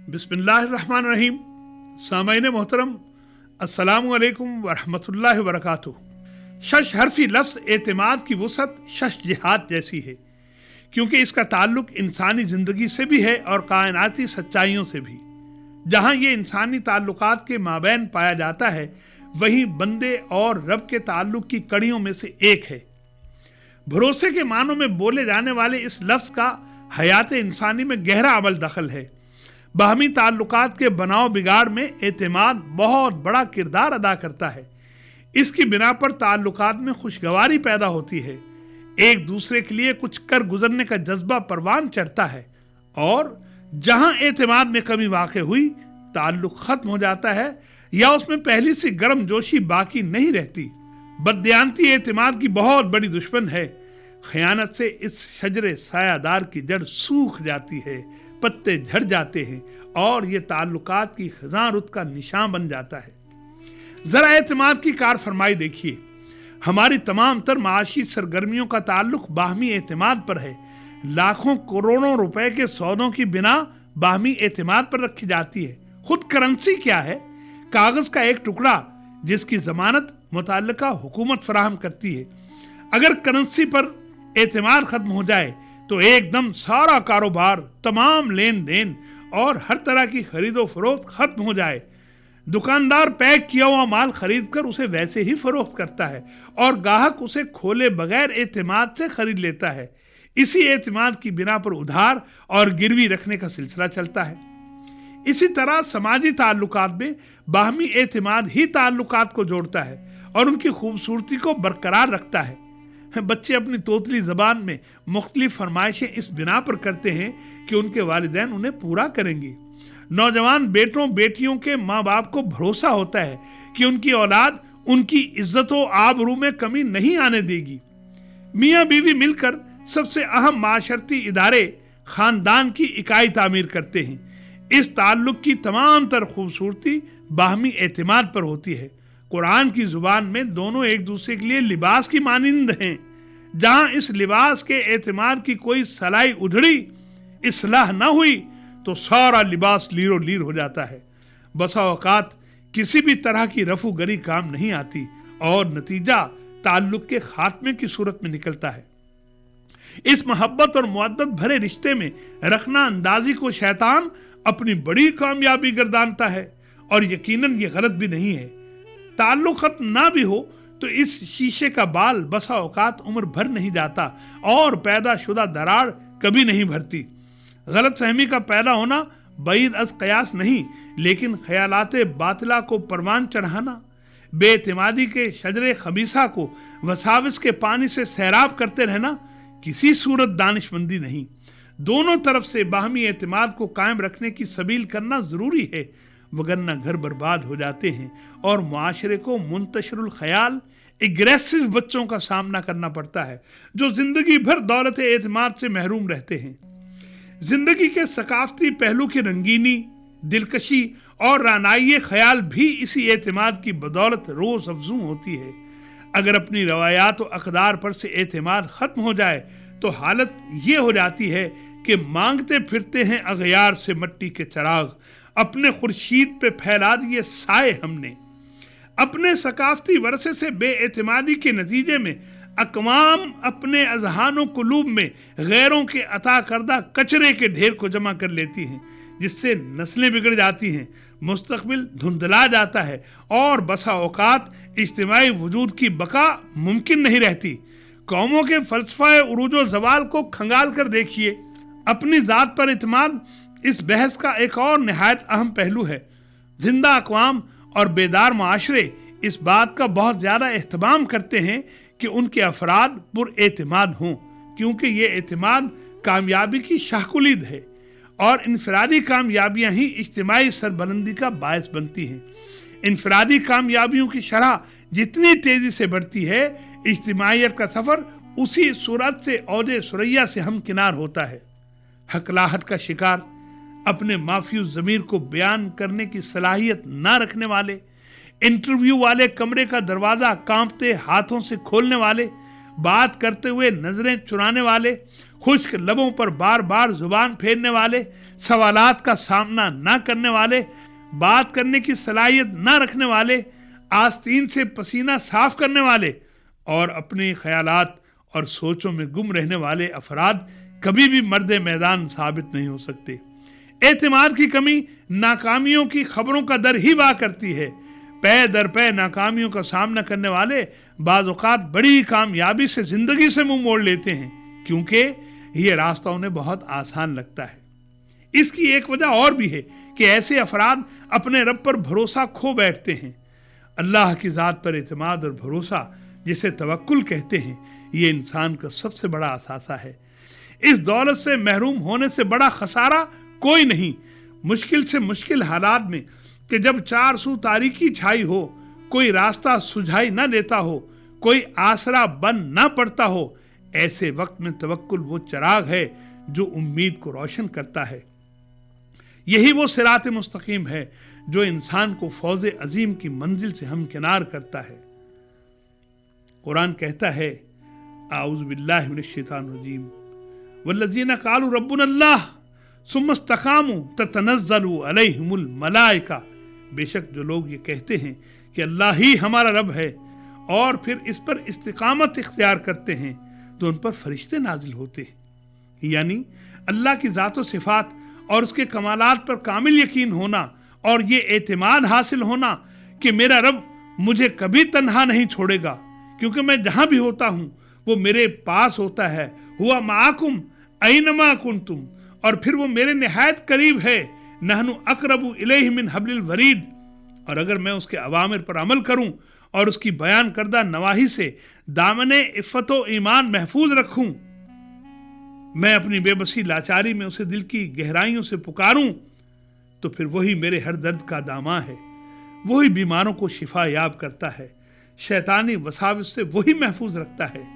बिस्मिल्लाहिर्रहमानिर्रहीम। सामाईन मोहतरम, अस्सलामु अलैकुम वरहमतुल्लाहि वबरकातुहू। शश हरफी लफ्ज़ एतमाद की वुसअत शश जिहाद जैसी है, क्योंकि इसका ताल्लुक इंसानी ज़िंदगी से भी है और कायनाती सच्चाइयों से भी। जहाँ ये इंसानी ताल्लुकात के माबैन पाया जाता है, वहीं बंदे और रब के ताल्लुक की कड़ियों में से एक है। भरोसे के मानों में बोले जाने वाले इस लफ्ज़ का हयात इंसानी में गहरा अमल दखल है। बाहमी ताल्लुकात के बनाव बिगाड़ में एतमाद बहुत बड़ा किरदार अदा करता है। इसकी बिना पर ताल्लुकात में खुशगवारी पैदा होती है, एक दूसरे के लिए कुछ कर गुजरने का जज्बा परवान चढ़ता है, और जहां एतमाद में कमी वाक़ हुई, ताल्लुक खत्म हो जाता है या उसमें पहली सी गर्म जोशी बाकी नहीं रहती। बददियानती एतमाद की बहुत बड़ी दुश्मन है। खयानत से इस शजरे सायादार की जड़ सूख जाती है, पत्ते झड़ जाते हैं और ये ताल्लुकात की खज़ां रुत का निशान बन जाता है। जरा एतमाद की कार फरमाई देखिए। हमारी तमाम तर माशी सरगर्मियों का ताल्लुक बाहमी एतमाद पर है। लाखों करोड़ों रुपए के सौदों की बिना बाहमी एतमाद पर रखी जाती है। खुद करेंसी क्या है? कागज का एक टुकड़ा जिसकी जमानत मुतल्लिका हुकूमत फराहम करती है। अगर करेंसी पर एतमाद खत्म हो जाए तो एकदम सारा कारोबार, तमाम लेन देन और हर तरह की खरीदो फरोख्त खत्म हो जाए। दुकानदार पैक किया हुआ माल खरीद कर उसे वैसे ही फरोख्त करता है और ग्राहक उसे खोले बगैर एतमाद से खरीद लेता है। इसी एतमाद की बिना पर उधार और गिरवी रखने का सिलसिला चलता है। इसी तरह समाजी ताल्लुकात में बाहमी एतमाद ही ताल्लुकात को जोड़ता है और उनकी खूबसूरती को बरकरार रखता है। बच्चे अपनी तोतली ज़बान में मुख्तलिफ फरमाइशें इस बिना पर करते हैं कि उनके वालिदैन उन्हें पूरा करेंगे। नौजवान बेटों बेटियों के माँ बाप को भरोसा होता है कि उनकी औलाद उनकी इज्जत व आबरू में कमी नहीं आने देगी। मियाँ बीवी मिलकर सबसे अहम माशरती इदारे खानदान की इकाई तामीर करते हैं। इस ताल्लुक की तमाम तर खूबसूरती बाहमी एतमाद पर होती है। कुरान की जुबान में दोनों एक दूसरे के लिए लिबास की मानिंद हैं। जहां इस लिबास के एतमाद की कोई सलाई उधड़ी, इस्लाह न हुई, तो सारा लिबास लीरो लीर हो जाता है। बसा औकात किसी भी तरह की रफू गरी काम नहीं आती और नतीजा ताल्लुक के खात्मे की सूरत में निकलता है। इस मोहब्बत और मुअद्दत भरे रिश्ते में रखना अंदाजी को शैतान अपनी बड़ी कामयाबी गर्दानता है, और यकीनन ये गलत भी नहीं है। ताल्लुक खत्म ना भी हो तो इस शीशे का बाल बसा औकात उम्र भर नहीं जाता और पैदा शुदा दरार कभी नहीं भरती। गलत फहमी का पैदा होना बईद अज कयास नहीं, लेकिन ख्यालाते बातिला को परवान चढ़ाना, बेएतमादी के शजरे खबीसा को वसाविस के पानी से सैराब करते रहना किसी सूरत दानिशमंदी नहीं। दोनों तरफ से बाहमी एतमाद को कायम रखने की सबील करना जरूरी है, वगरना घर बर्बाद हो जाते हैं और मुआशरे को मुंतशरुल ख्याल एग्रेसिव बच्चों का सामना करना पड़ता है, जो जिंदगी भर दौलत एतमाद से महरूम रहते हैं। जिंदगी के सकाफती पहलू की रंगीनी, दिलकशी और रानाई ख्याल भी इसी एतमाद की बदौलत रोज अफजू होती है। अगर अपनी रवायात और अक़दार पर से एतमाद खत्म हो जाए तो हालत ये हो जाती है कि मांगते फिरते हैं अगयार से मट्टी के चराग, अपने खुर्शीद पे फैला दिए साए हमने। अपने सकाफती वरसे से बेएतमादी के नतीजे में अकवाम अपने अजहानो कुलूब में गैरों के अता करदा कचरे के ढेर को जमा कर लेती हैं, जिससे नस्लें बिगड़ जाती हैं, मुस्तकबिल धुंधला जाता है और बसा औकात इज्तिमाई वजूद की बका मुमकिन नहीं रहती। कौमों के फलसफा उरूजो जवाल को खंगाल कर देखिए। अपनी ज़ात पर इत्माद इस बहस का एक और निहायत अहम पहलू है। जिंदा अक़वाम और बेदार माशरे इस बात का बहुत ज़्यादा एहतमाम करते हैं कि उनके अफराद पुरएतमाद हों, क्योंकि ये एतमाद कामयाबी की शाहकुलीद है और इनफरादी कामयाबियाँ ही इज्तिमाई सरबलंदी का बायस बनती हैं। इनफरादी कामयाबियों की शरह जितनी तेज़ी से बढ़ती है, इज्तिमाइयत का सफ़र उसी सूरत से औजे सुरैया से हमकिनार होता है। हकलाहट का शिकार, अपने माफियूज ज़मीर को बयान करने की सलाहियत ना रखने वाले, इंटरव्यू वाले कमरे का दरवाज़ा कांपते हाथों से खोलने वाले, बात करते हुए नजरें चुराने वाले, खुश्क लबों पर बार बार जुबान फेरने वाले, सवालात का सामना ना करने वाले, बात करने की सलाहियत ना रखने वाले, आस्तीन से पसीना साफ करने वाले और अपने ख्यालात और सोचों में गुम रहने वाले अफराद कभी भी मर्द मैदान साबित नहीं हो सकते। एतमाद की कमी नाकामियों की खबरों का दर ही वाह करती है। पै दर पै नाकामियों का सामना करने वाले बाज़ औक़ात बड़ी कामयाबी से जिंदगी से मुंह मोड़ लेते हैं, क्योंकि ये रास्ता उन्हें बहुत आसान लगता है। इसकी एक वजह और भी है कि ऐसे अफराद अपने रब पर भरोसा खो बैठते हैं। अल्लाह की ज़ात पर एतमाद और भरोसा, जिसे तवक्कुल कहते हैं, ये इंसान का सबसे बड़ा असासा है। इस दौलत से महरूम होने से बड़ा खसारा कोई नहीं। मुश्किल से मुश्किल हालात में कि जब चार सू तारीकी छाई हो, कोई रास्ता सुझाई ना देता हो, कोई आसरा बन ना पड़ता हो, ऐसे वक्त में तवक्कुल वो चिराग है जो उम्मीद को रोशन करता है। यही वो सिरात मुस्तकीम है जो इंसान को फौज अजीम की मंजिल से हमकिनार करता है। कुरान कहता है, आऊज़ु बिल्लाहि मिनश शैतानिर रजीम, वल्लज़ीना क़ालू रब्बुनल्लाह सुम्मा इस्तक़ामू ततनज़्ज़लु अलैहिमुल मलाइका। बेशक जो लोग ये कहते हैं कि अल्लाह ही हमारा रब है और फिर इस पर इस्तिकामत इख्तियार करते हैं, तो उन पर फरिश्ते नाजिल होते हैं। यानी अल्लाह की ज़ात व सिफ़ात और उसके कमालात पर कामिल यकीन होना और ये एतमाद हासिल होना कि मेरा रब मुझे कभी तन्हा नहीं छोड़ेगा, क्योंकि मैं जहाँ भी होता हूँ वो मेरे पास होता है। हुआ माकुम ऐनमा कुंतुम, और फिर वो मेरे निहायत करीब है। नहनु अक़रबु इलैहि मिन हब्लिल वरीद, और अगर मैं उसके अवामिर पर अमल करूं और उसकी बयान करदा नवाही से दामने इफ़्फ़त व ईमान महफूज रखूं, मैं अपनी बेबसी लाचारी में उसे दिल की गहराइयों से पुकारूं, तो फिर वही मेरे हर दर्द का दामा है, वही बीमारों को शिफा याब करता है, शैतानी वसाविस से वही महफूज रखता है,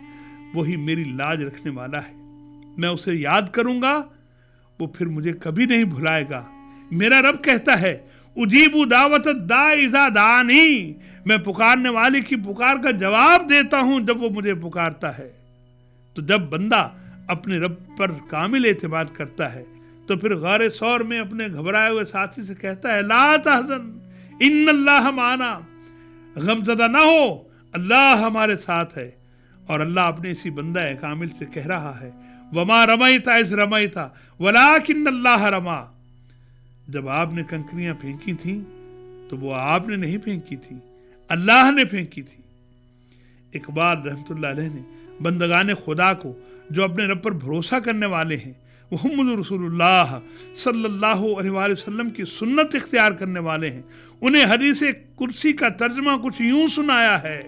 वही मेरी लाज रखने वाला है। मैं उसे याद करूंगा, वो फिर मुझे कभी नहीं भुलाएगा। मेरा रब कहता है, उजीबु दावत दाई इज़ा दानी, मैं पुकारने वाले की पुकार का जवाब देता हूं जब वो मुझे पुकारता है। तो जब बंदा अपने रब पर कामिल एतमाद करता है, तो फिर गारे सौर में अपने घबराए हुए साथी से कहता है, ला तहज़न इन्नल्लाह माना, गमज़दा ना हो, अल्लाह हमारे साथ है। और अल्लाह अपने इसी बंदा कामिल से कह रहा है, वमा रमैता इज़ रमैता वलाकिन्नल्लाह रमा। जब आपने कंकरियां फेंकी थी तो वो आपने नहीं फेंकी थी, अल्लाह ने फेंकी थी। इकबाल रहमतुल्लाह अलैह ने बंदगाने खुदा को जो अपने रब पर भरोसा करने वाले हैं, मुहम्मद रसूलुल्लाह सल्लल्लाहु अलैहि वसल्लम की सुन्नत इख्तियार करने वाले हैं, उन्हें हदीस कुर्सी का तर्जमा कुछ यूं सुनाया है,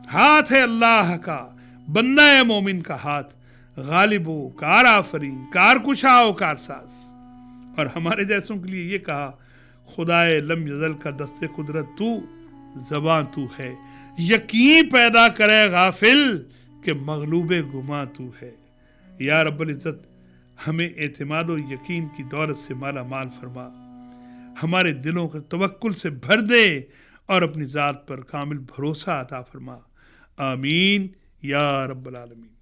हाथ है अल्लाह का, बंदा है मोमिन का हाथ, गालिबो कार आफरी, कार कुशाओ कार सास। और हमारे जैसों के लिए ये कहा, खुदाए लम यज़ल का दस्ते कुदरत तू, ज़बां तू है, यकीन पैदा करे गाफिल कि मगलूबे गुमा तू है। या रब्बुल इज़्ज़त, हमें एतमाद और यकीन की दौलत से माला माल फरमा, हमारे दिलों को तवक्कुल से भर दे और अपनी ज़ात पर कामिल भरोसा अता फरमा। आमीन या रब्बल आलमीन।